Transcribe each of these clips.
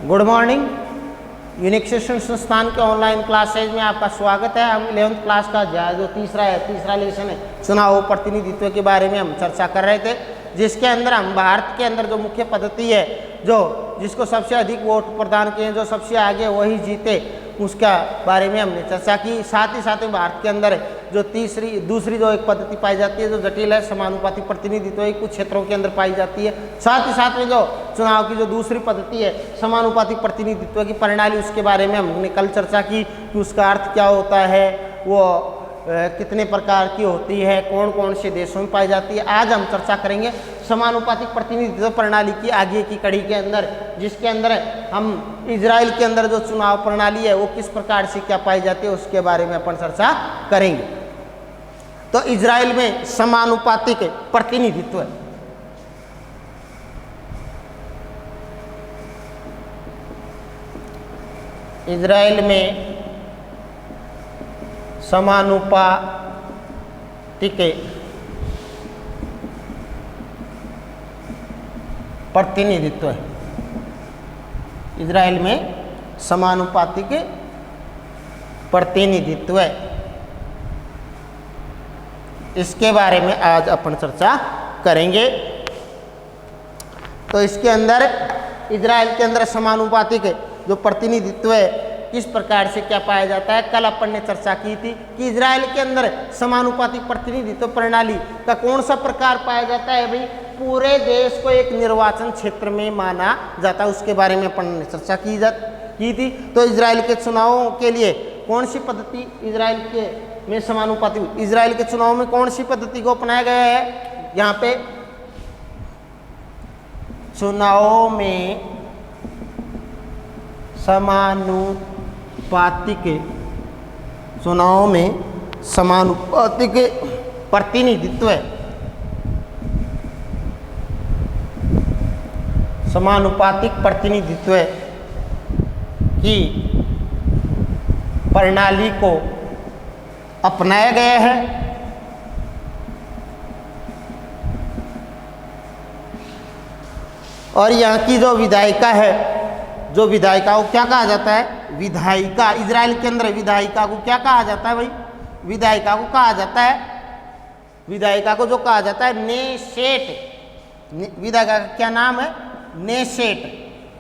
Good morning. Unique शिक्षण संस्थान के ऑनलाइन क्लासेज में आपका स्वागत है। हम 11th क्लास का जो तीसरा लेसन है चुनाव प्रतिनिधित्व के बारे में हम चर्चा कर रहे थे, जिसके अंदर हम भारत के अंदर जो मुख्य पद्धति है जिसको सबसे अधिक वोट प्रदान किए, जो सबसे आगे वही जीते, उसका बारे में हमने चर्चा की। साथ ही साथ में भारत के अंदर जो दूसरी जो एक पद्धति पाई जाती है जो जटिल है, समानुपातिक प्रतिनिधित्व ही कुछ क्षेत्रों के अंदर पाई जाती है। साथ ही साथ में जो चुनाव की जो दूसरी पद्धति है समानुपातिक प्रतिनिधित्व की प्रणाली, उसके बारे में हमने कल चर्चा की कि उसका अर्थ क्या होता है, वो कितने प्रकार की होती है, कौन कौन से देशों में पाई जाती है। आज हम चर्चा करेंगे समानुपातिक प्रतिनिधित्व प्रणाली की आगे की कड़ी के अंदर, जिसके अंदर हम इजराइल के अंदर जो चुनाव प्रणाली है वो किस प्रकार से क्या पाई जाती है उसके बारे में अपन चर्चा करेंगे। तो इजराइल में समानुपातिक प्रतिनिधित्व इजराइल में समानुपातिक प्रतिनिधित्व है। इजराइल में समानुपातिक प्रतिनिधित्व है, इसके बारे में आज अपन चर्चा करेंगे। तो इसके अंदर इजराइल के अंदर समानुपातिक जो प्रतिनिधित्व है किस प्रकार से क्या पाया जाता है, कल अपन ने चर्चा की थी कि इजराइल के अंदर समानुपातिक प्रतिनिधित्व प्रणाली का कौन सा प्रकार पाया जाता है। भाई पूरे देश को एक निर्वाचन क्षेत्र में माना जाता है, उसके बारे में अपन ने चर्चा की थी। तो इजराइल के चुनावों के लिए कौन सी पद्धति इजराइल के में समानुपातिक, इजराइल के चुनाव में कौन सी पद्धति को अपनाया गया है। यहाँ पे चुनावों में समानुपातिक प्रतिनिधित्व है। समानुपातिक प्रतिनिधित्व की प्रणाली को अपनाया गया है। और यहाँ की जो विधायिका है, जो विधायिका को क्या कहा जाता है, विधायिका। इजराइल के अंदर विधायिका को क्या कहा जाता है भाई, विधायिका को कहा जाता है, विधायिका को जो कहा जाता है नेशेट। विधायिका का क्या नाम है, नेशेट।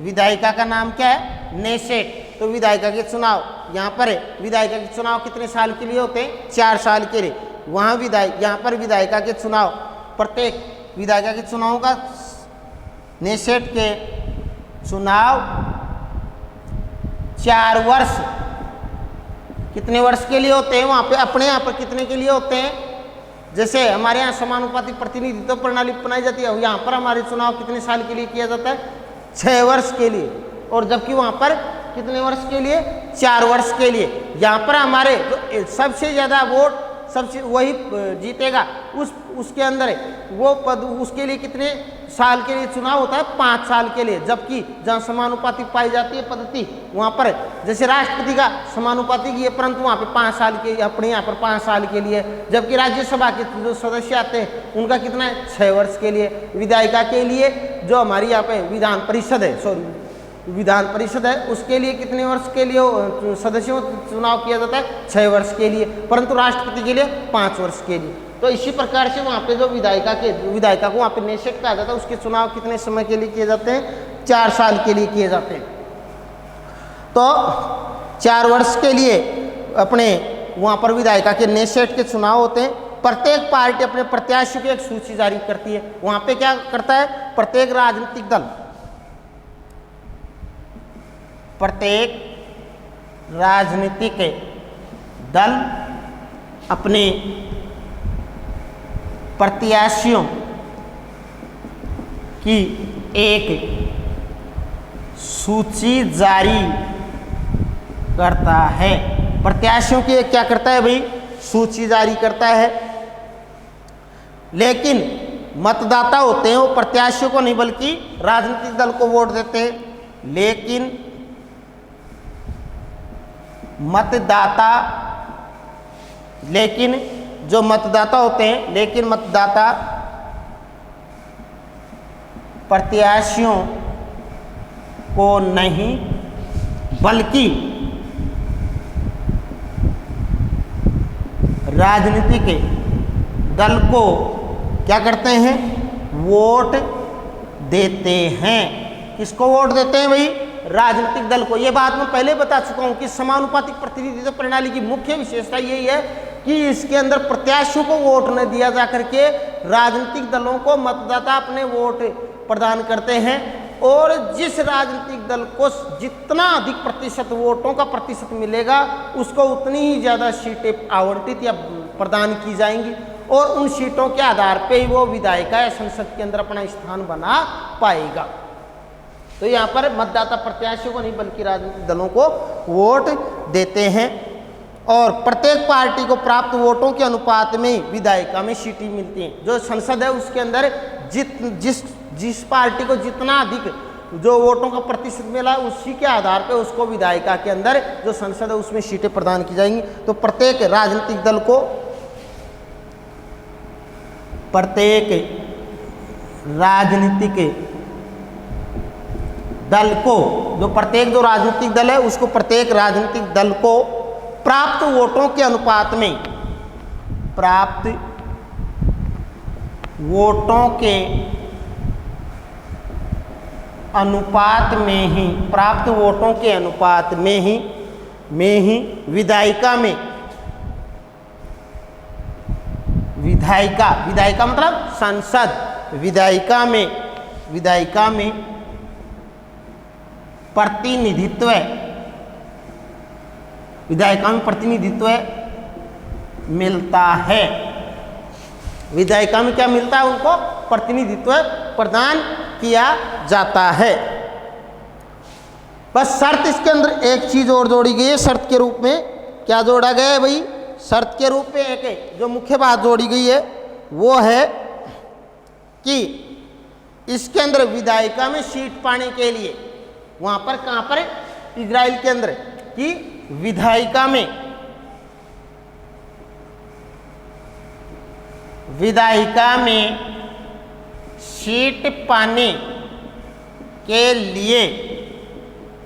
विधायिका का नाम क्या है, नेशेट। तो विधायिका के चुनाव यहाँ पर है, विधायिका के चुनाव कितने साल के लिए होते हैं, 4 साल के लिए। वहाँ यहाँ पर विधायिका के चुनाव, प्रत्येक विधायिका के चुनाव का नेशेट के चुनाव 4 वर्ष, कितने वर्ष के लिए होते हैं, वहाँ पे अपने यहाँ पर कितने के लिए होते हैं। जैसे हमारे यहाँ समानुपातिक प्रतिनिधित्व प्रणाली अपनाई जाती है, यहाँ पर हमारे चुनाव कितने साल के लिए किया जाता है, 6 वर्ष के लिए। और जबकि वहाँ पर कितने वर्ष के लिए, 4 वर्ष के लिए। यहाँ पर हमारे जो सबसे ज़्यादा वोट सबसे वही जीतेगा, उसके अंदर वो पद, उसके लिए कितने साल के लिए चुनाव होता है, 5 साल के लिए। जबकि जहाँ समानुपातिक पाई जाती है पद्धति, वहाँ पर जैसे राष्ट्रपति का समानुपातिक है, परंतु वहाँ पे 5 साल के, अपने यहाँ पर 5 साल के लिए। जबकि राज्यसभा के जो सदस्य आते हैं उनका कितना है, 6 वर्ष के लिए। विधायिका के लिए जो हमारी यहाँ पे विधान परिषद है, उसके लिए कितने वर्ष के लिए सदस्यों चुनाव किया जाता है, 6 वर्ष के लिए। परंतु राष्ट्रपति के लिए 5 वर्ष के लिए। तो इसी प्रकार से वहाँ पे जो विधायिका को वहाँ पे नेशेट कहा जाता है, उसके चुनाव कितने समय के लिए किए जाते हैं, 4 साल के लिए किए जाते हैं। तो 4 वर्ष के लिए अपने वहाँ पर विधायिका के नेशेट के चुनाव होते हैं। प्रत्येक पार्टी अपने प्रत्याशियों की एक सूची जारी करती है। वहाँ पे क्या करता है, प्रत्येक राजनीतिक दल अपने प्रत्याशियों की एक सूची जारी करता है। प्रत्याशियों की क्या करता है भाई, सूची जारी करता है। लेकिन मतदाता होते हैं वो प्रत्याशियों को नहीं बल्कि राजनीतिक दल को वोट देते हैं। लेकिन जो मतदाता होते हैं, लेकिन मतदाता प्रत्याशियों को नहीं बल्कि राजनीतिक दल को क्या करते हैं, वोट देते हैं। किसको वोट देते हैं भाई, राजनीतिक दल को। ये बात मैं पहले बता चुका हूं कि समानुपातिक प्रतिनिधित्व प्रणाली की मुख्य विशेषता यही है कि इसके अंदर प्रत्याशियों को वोट न दिया जा करके राजनीतिक दलों को मतदाता अपने वोट प्रदान करते हैं, और जिस राजनीतिक दल को जितना अधिक प्रतिशत वोटों का प्रतिशत मिलेगा उसको उतनी ही ज़्यादा सीटें आवंटित या प्रदान की जाएंगी, और उन सीटों के आधार पे ही वो विधायिका या संसद के अंदर अपना स्थान बना पाएगा। तो यहाँ पर मतदाता प्रत्याशियों को नहीं बल्कि राजनीतिक दलों को वोट देते हैं, और प्रत्येक पार्टी को प्राप्त वोटों के अनुपात में विधायिका में सीटें मिलती हैं। जो संसद है उसके अंदर जिस पार्टी को जितना अधिक जो वोटों का प्रतिशत मिला उसी के आधार पे उसको विधायिका के अंदर जो संसद है उसमें सीटें प्रदान की जाएंगी। तो प्रत्येक राजनीतिक दल को जो प्रत्येक जो राजनीतिक दल है उसको प्रत्येक राजनीतिक दल को प्राप्त वोटों के अनुपात में विधायिका मतलब संसद, विधायिका में प्रतिनिधित्व मिलता है। विधायिका में क्या मिलता है, उनको प्रतिनिधित्व प्रदान किया जाता है। बस शर्त इसके अंदर एक चीज और जोड़ी गई है। शर्त के रूप में क्या जोड़ा गया है भाई, शर्त के रूप में एक जो मुख्य बात जोड़ी गई है वो है कि इसके अंदर विधायिका में सीट पाने के लिए वहां पर कहां पर, इजराइल के अंदर, कि विधायिका में सीट पाने के लिए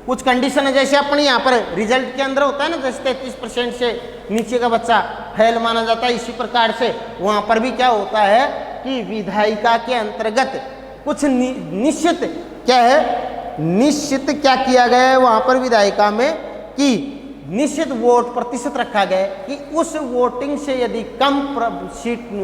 कुछ कंडीशन है। जैसे अपने यहाँ पर रिजल्ट के अंदर होता है ना, जैसे 33% से नीचे का बच्चा फेल माना जाता है, इसी प्रकार से वहाँ पर भी क्या होता है कि विधायिका के अंतर्गत कुछ निश्चित क्या किया गया है वहाँ पर विधायिका में कि निश्चित वोट प्रतिशत रखा गया है कि उस वोटिंग से यदि कम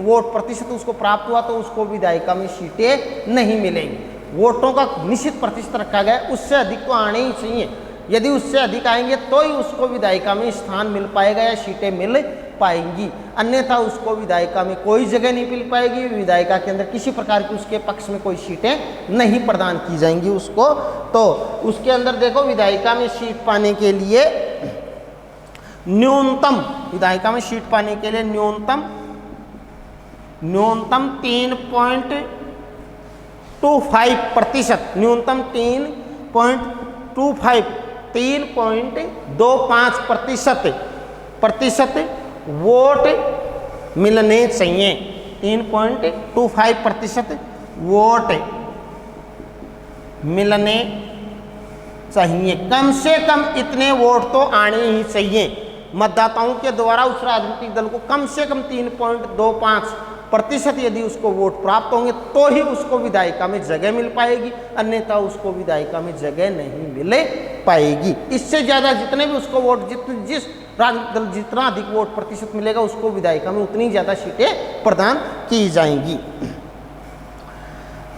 वोट प्रतिशत उसको प्राप्त हुआ तो उसको विधायिका में सीटें नहीं मिलेंगी। वोटों का निश्चित प्रतिशत रखा गया है, उससे अधिक तो आने ही चाहिए। यदि उससे अधिक आएंगे तो ही उसको विधायिका में स्थान मिल पाएगा या सीटें मिल पाएंगी, अन्यथा उसको विधायिका में कोई जगह नहीं मिल पाएगी। विधायिका के अंदर किसी प्रकार की उसके पक्ष में कोई सीटें नहीं प्रदान की जाएंगी उसको। तो उसके अंदर देखो, विधायिका में सीट पाने के लिए न्यूनतम 3.25% वोट मिलने चाहिए। 3.25% वोट मिलने चाहिए। कम से कम इतने वोट तो आने ही चाहिए। मतदाताओं के द्वारा उस राजनीतिक दल को कम से कम 3.25% यदि उसको वोट प्राप्त होंगे तो ही उसको विधायिका में जगह मिल पाएगी, अन्यथा उसको विधायिका में जगह नहीं मिल पाएगी। इससे ज़्यादा जितने भी उसको वोट जिस राजनीतिक दल जितना अधिक वोट प्रतिशत मिलेगा उसको विधायिका में उतनी ज़्यादा सीटें प्रदान की जाएंगी।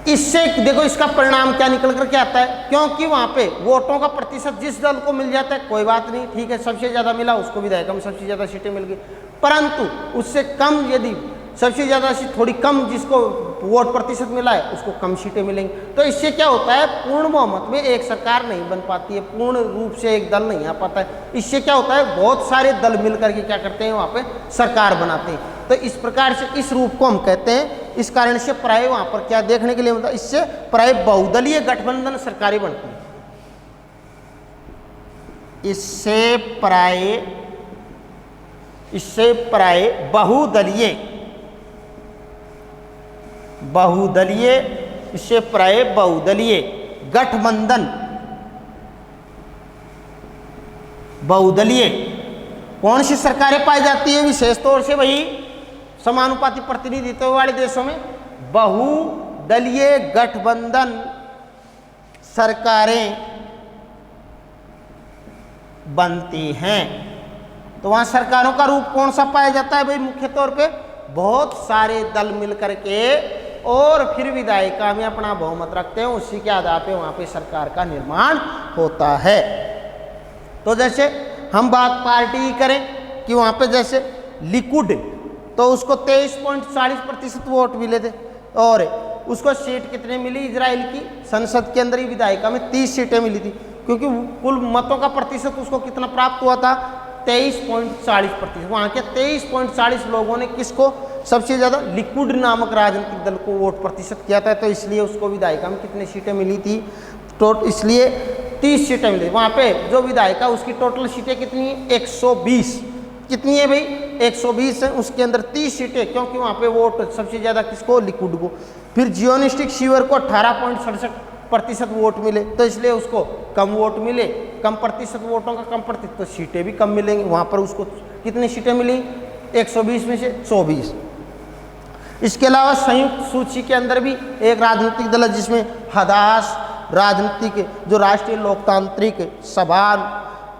इससे देखो इसका परिणाम क्या निकल कर के आता है, क्योंकि वहां पे वोटों का प्रतिशत जिस दल को मिल जाता है कोई बात नहीं, ठीक है, सबसे ज़्यादा मिला उसको विधायिका में सबसे ज़्यादा सीटें मिल गई। परंतु उससे कम यदि सबसे ज़्यादा थोड़ी कम जिसको वोट प्रतिशत मिला है उसको कम सीटें मिलेंगी। तो इससे क्या होता है, पूर्ण बहुमत में एक सरकार नहीं बन पाती है, पूर्ण रूप से एक दल नहीं आ पाता है। इससे क्या होता है, बहुत सारे दल मिल करके क्या करते हैं, वहाँ पे सरकार बनाते हैं। तो इस प्रकार से इस रूप को हम कहते हैं। इस कारण से प्राय वहाँ पर क्या देखने के लिए मिलता है, इससे प्राय बहुदलीय गठबंधन सरकारें बनती हैं। इससे प्राय बहुदलीय गठबंधन बहुदलीय कौन सी सरकारें पाई जाती है विशेष तौर से वही समानुपाती प्रतिनिधित्व वाले देशों में बहुदलीय गठबंधन सरकारें बनती हैं। तो वहां सरकारों का रूप कौन सा पाया जाता है भाई? मुख्य तौर पे बहुत सारे दल मिलकर के और फिर विधायिका में अपना बहुमत रखते हैं, उसी के आधार पे वहां पे सरकार का निर्माण होता है। तो जैसे हम बात पार्टी की करें कि वहां पे जैसे लिकुड, तो उसको 23.40% वोट मिले थे और उसको सीट कितने मिली इजराइल की संसद के अंदर ही विधायिका में 30 सीटें मिली थी, क्योंकि कुल मतों का प्रतिशत उसको कितना प्राप्त हुआ था 23.40%। वहाँ के 23.40 लोगों ने किसको सबसे ज़्यादा लिकुड नामक राजनीतिक दल को वोट प्रतिशत किया था, तो इसलिए उसको विधायिका में कितनी सीटें मिली थी? तो इसलिए 30 सीटें मिली। वहाँ पे जो विधायिका उसकी टोटल सीटें कितनी है? 120। कितनी है भाई? 120 है। उसके अंदर 30 सीटें, क्योंकि वहाँ पे वोट सबसे ज़्यादा किसको? लिकुड को। फिर जियोनिस्टिक सीवर को 18.67% वोट मिले, तो इसलिए उसको कम वोट मिले। कम प्रतिशत वोटों का कम प्रतिशत, तो सीटें भी कम मिलेंगी। वहाँ पर उसको कितनी सीटें मिली? 120 में से 24। इसके अलावा संयुक्त सूची के अंदर भी एक राजनीतिक दल है जिसमें हदास राजनीतिक जो राष्ट्रीय लोकतांत्रिक सभा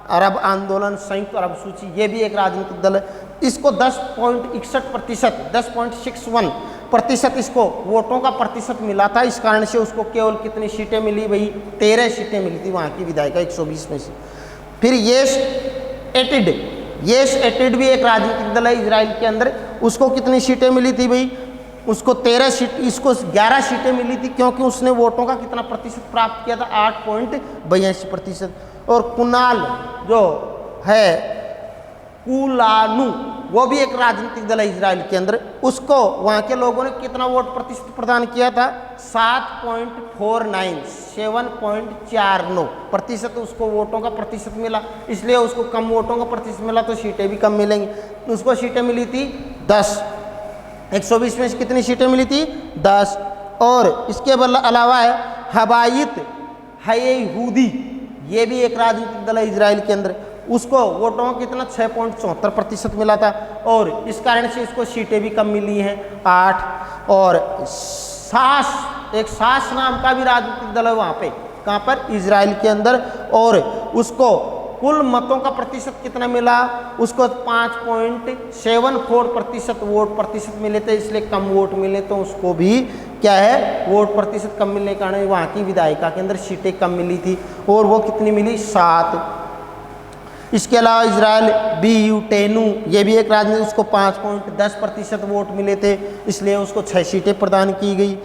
अरब आंदोलन संयुक्त अरब सूची, ये भी एक राजनीतिक दल है। इसको 10.61%, 10.61% इसको वोटों का प्रतिशत मिला था। इस कारण से उसको केवल कितनी सीटें मिली भाई? 13 सीटें मिली थी वहाँ की विधायिका 120 में से। फिर येश एटिड भी एक राजनीतिक दल है इजराइल के अंदर। उसको कितनी सीटें मिली थी भाई? उसको 13 सीट, इसको 11 सीटें मिली थी, क्योंकि उसने वोटों का कितना प्रतिशत प्राप्त किया था? 8.82%। और कुनाल जो है कुलानू, वो भी एक राजनीतिक दल है इजराइल के अंदर। उसको वहाँ के लोगों ने कितना वोट प्रतिशत प्रदान किया था? 7.49 उसको वोटों का प्रतिशत मिला, इसलिए उसको कम वोटों का प्रतिशत मिला, तो सीटें भी कम मिलेंगी। उसको सीटें मिली थी 10। 120 में से कितनी सीटें मिली थी? 10। और इसके अलावा है हबायत यहूदी, ये भी एक राजनीतिक दल है इजराइल के अंदर। उसको वोटों का कितना? 6.74% मिला था, और इस कारण से इसको सीटें भी कम मिली हैं 8। और सास नाम का भी राजनीतिक दल है वहाँ पे, कहाँ पर? इजराइल के अंदर। और उसको कुल मतों का प्रतिशत कितना मिला? उसको 5.74% वोट प्रतिशत मिले थे, इसलिए कम वोट मिले, तो उसको भी क्या है? वोट प्रतिशत कम मिलने के कारण वहाँ की विधायिका के अंदर सीटें कम मिली थी, और वो कितनी मिली? 7। इसके अलावा इजराइल बीयूटेनू, ये भी एक राजनीति, उसको 5.10% वोट मिले थे, इसलिए उसको 6 सीटें प्रदान की गई।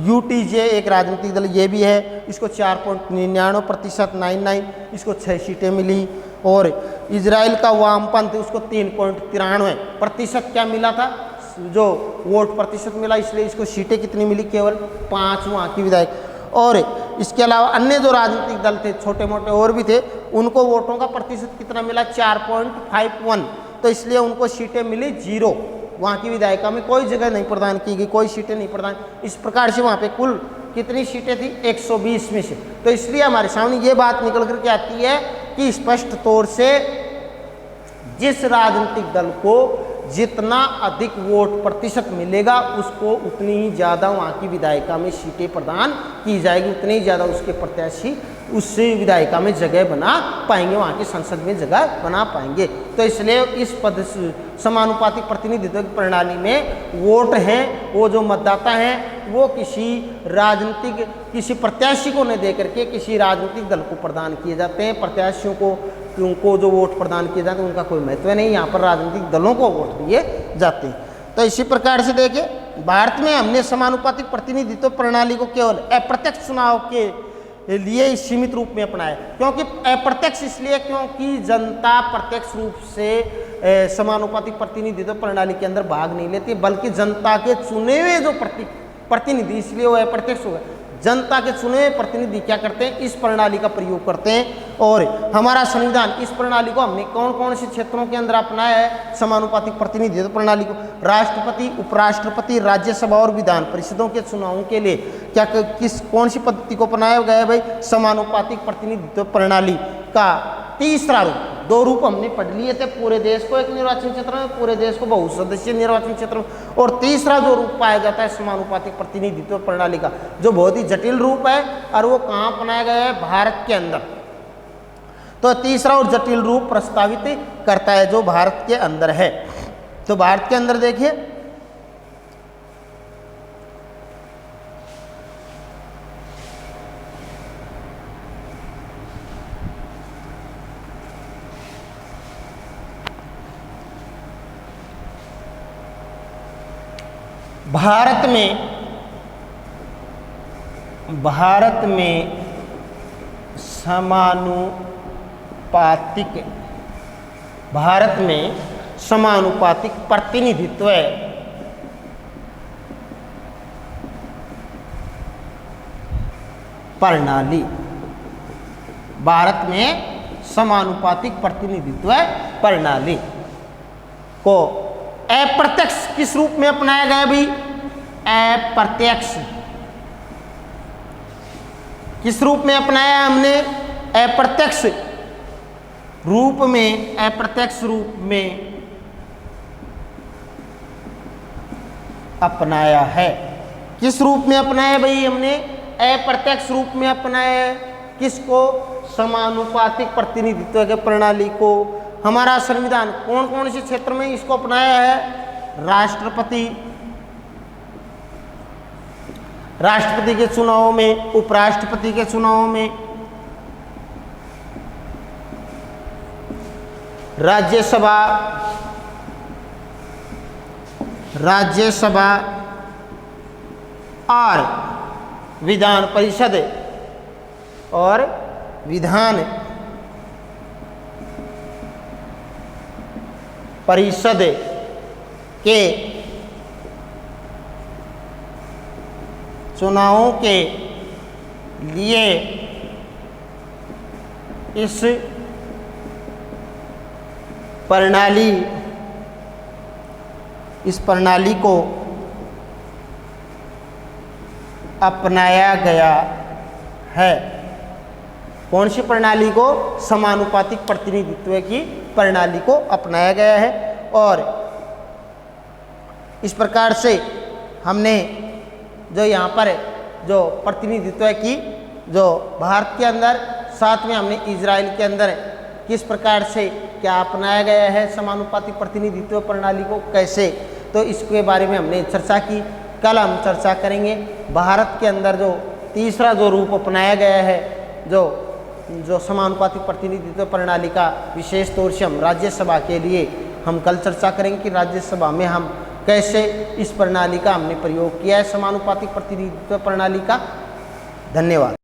यूटीजे एक राजनीतिक दल, ये भी है, इसको 4.99% 99, इसको 6 सीटें मिली। और इजराइल का वामपंथ, उसको 3.93% क्या मिला था? जो वोट प्रतिशत मिला, इसलिए इसको सीटें कितनी मिली? केवल 5 वहाँ की विधायक। और इसके अलावा अन्य जो राजनीतिक दल थे, छोटे मोटे और भी थे, उनको वोटों का प्रतिशत कितना मिला? 4.51, तो इसलिए उनको सीटें मिली 0। वहाँ की विधायिका में कोई जगह नहीं प्रदान की गई, कोई सीटें नहीं प्रदान। इस प्रकार से वहाँ पे कुल कितनी सीटें थी? 120 में से। तो इसलिए हमारे सामने ये बात निकल करके आती है कि स्पष्ट तौर से जिस राजनीतिक दल को जितना अधिक वोट प्रतिशत मिलेगा, उसको उतनी ही ज़्यादा वहाँ की विधायिका में सीटें प्रदान की जाएगी, उतनी ही ज़्यादा उसके प्रत्याशी उस विधायिका में जगह बना पाएंगे, वहाँ की संसद में जगह बना पाएंगे। तो इसलिए इस पद समानुपातिक प्रतिनिधित्व की प्रणाली में वोट हैं, वो जो मतदाता हैं, वो किसी प्रत्याशी को नहीं दे करके किसी राजनीतिक दल को प्रदान किए जाते हैं। प्रत्याशियों को उनको जो वोट प्रदान किए जाते हैं उनका कोई महत्व नहीं, यहाँ पर राजनीतिक दलों को वोट दिए जाते हैं। तो इसी प्रकार से देखिए, भारत में हमने समानुपातिक प्रतिनिधित्व प्रणाली को केवल अप्रत्यक्ष चुनाव के लिए सीमित रूप में अपनाया। क्योंकि अप्रत्यक्ष इसलिए क्योंकि जनता प्रत्यक्ष रूप से समानुपातिक प्रतिनिधित्व प्रणाली के अंदर भाग नहीं लेती, बल्कि जनता के चुने हुए जो प्रतिनिधि, इसलिए वो अप्रत्यक्ष होगा। जनता के चुने हुए प्रतिनिधि क्या करते हैं? इस प्रणाली का प्रयोग करते हैं। और हमारा संविधान, इस प्रणाली को हमने कौन कौन से क्षेत्रों के अंदर अपनाया है? समानुपातिक प्रतिनिधित्व प्रणाली को राष्ट्रपति, उपराष्ट्रपति, राज्यसभा और विधान परिषदों के चुनावों के लिए क्या कौन सी पद्धति को अपनाया गया है भाई? समानुपातिक प्रतिनिधित्व प्रणाली का तीसरा रूप दो रूप हमने पढ़ लिए थे, पूरे देश को एक निर्वाचन क्षेत्र में, पूरे देश को बहुसदस्यीय निर्वाचन क्षेत्र में, और तीसरा जो रूप पाया जाता है समानुपातिक प्रतिनिधित्व प्रणाली का, जो बहुत ही जटिल रूप है और वो कहाँ अपनाया गया है, भारत के अंदर। तो तीसरा और जटिल रूप प्रस्तावित करता है जो भारत के अंदर है। तो भारत के अंदर देखिए, भारत में समानुपातिक प्रतिनिधित्व प्रणाली, भारत में समानुपातिक प्रतिनिधित्व प्रणाली को अप्रत्यक्ष किस रूप में अपनाया गया भाई, अप्रत्यक्ष किस रूप में अपनाया हमने, अप्रत्यक्ष रूप में, अप्रत्यक्ष रूप में अपनाया है। किस रूप में अपनाया भाई हमने, अप्रत्यक्ष रूप में अपनाया है। किसको, समानुपातिक प्रतिनिधित्व के प्रणाली को। हमारा संविधान कौन कौन से क्षेत्र में इसको अपनाया है, राष्ट्रपति के चुनाव में, उपराष्ट्रपति के चुनाव में, राज्यसभा और विधान परिषद और विधान परिषद के चुनावों के लिए इस प्रणाली को अपनाया गया है। कौन सी प्रणाली को, समानुपातिक प्रतिनिधित्व की प्रणाली को अपनाया गया है। और इस प्रकार से हमने जो यहाँ पर जो प्रतिनिधित्व की जो भारत के अंदर, साथ में हमने इजराइल के अंदर किस प्रकार से क्या अपनाया गया है समानुपातिक प्रतिनिधित्व प्रणाली को, कैसे, तो इसके बारे में हमने चर्चा की। कल हम चर्चा करेंगे भारत के अंदर जो तीसरा जो रूप अपनाया गया है, जो समानुपातिक प्रतिनिधित्व प्रणाली का, विशेष तौर से हम राज्यसभा के लिए हम कल चर्चा करेंगे कि राज्यसभा में हम कैसे इस प्रणाली का हमने प्रयोग किया है, समानुपातिक प्रतिनिधित्व प्रणाली का। धन्यवाद।